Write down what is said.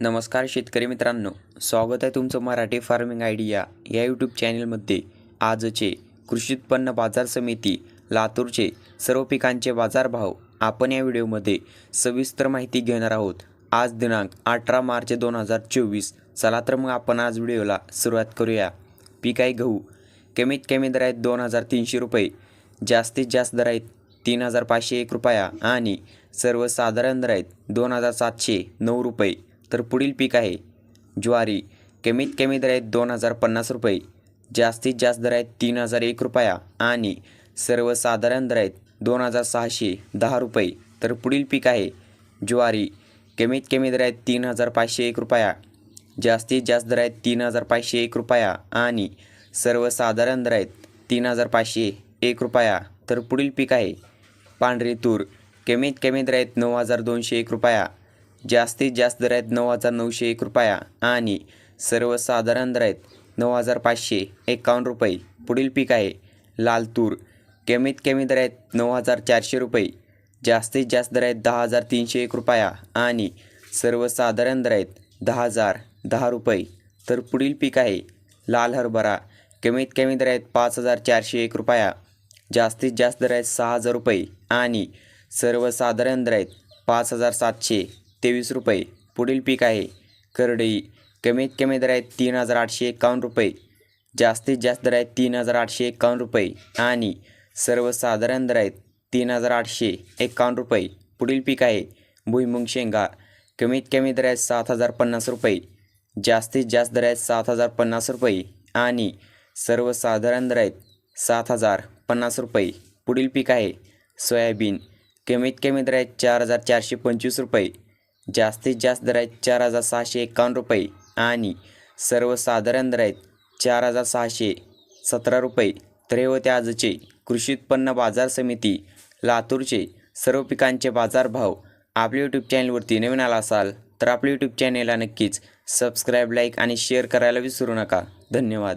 नमस्कार शेतकरी मित्रांनो, स्वागत आहे तुमचं मराठी फार्मिंग आयडिया या यूट्यूब चॅनलमध्ये। आजचे कृषी उत्पन्न बाजार समिती लातूरचे सर्व पिकांचे बाजारभाव आपण या व्हिडिओमध्ये सविस्तर माहिती घेणार आहोत। आज दिनांक 18 मार्च 2024। चला तर मग आपण आज व्हिडिओला सुरुवात करूया। पीक आहे गहू। कमीत कमी दर आहेत 2300 रुपये, जास्तीत जास्त दर आहेत 3501 रुपया आणि सर्वसाधारण दर आहेत 2709 रुपये। तर पुढील पीक आहे ज्वारी। कमीत कमी दर आहेत 2050 रुपये, जास्तीत जास्त दर आहेत 3001 रुपया आणि सर्वसाधारण दर आहेत 2610 रुपये। तर पुढील पीक आहे ज्वारी। कमीत कमी दर आहेत 3501 रुपया, जास्तीत जास्त दर आहेत 3501 रुपया आणि सर्वसाधारण दर आहेत 3501 रुपया। तर पुढील पीक आहे पांढरी तूर। कमीत कमी दर आहेत 9201 रुपया, जास्तीत जास्त दर आहेत 9901 रुपया आणि सर्वसाधारण दर आहेत 9551 रुपये। पुढील पीक आहे लाल तूर। कमीत कमी दर आहेत 9400 रुपये, जास्तीत जास्त दर आहेत 10301 रुपया आणि सर्वसाधारण दर आहेत 10010 रुपये। तर पुढील पीक आहे लाल हरभरा। कमीत कमी दर आहेत 5401 रुपया, जास्तीत जास्त दर आहेत 6000 रुपये आणि सर्वसाधारण दर आहेत 5723 रुपये। पुढील पीक आहे करडई। कमीत कमी दर आहेत 3851 रुपये, जास्तीत जास्त दर आहेत 3851 रुपये आणि सर्वसाधारण दर आहेत 3851 रुपये। पुढील पीक आहे भुईमुंग शेंगा। कमीत कमी दर आहेत 7050 रुपये, जास्तीत जास्त दर आहेत 7050 रुपये आणि सर्वसाधारण दर आहेत 7050 रुपये। पुढील पीक आहे सोयाबीन। कमीत कमी दर आहेत 4425 रुपये, जास्तीत जास्त दर आहेत 4651 रुपये आणि सर्वसाधारण दर आहेत 4617 रुपये। तर हे होते आजचे कृषी उत्पन्न बाजार समिती लातूरचे सर्व पिकांचे बाजारभाव। आपल्या यूट्यूब चॅनलवरती नवीन आला असाल तर आपल्या यूट्यूब चॅनलला नक्कीच सबस्क्राईब, लाईक आणि शेअर करायला विसरू नका। धन्यवाद।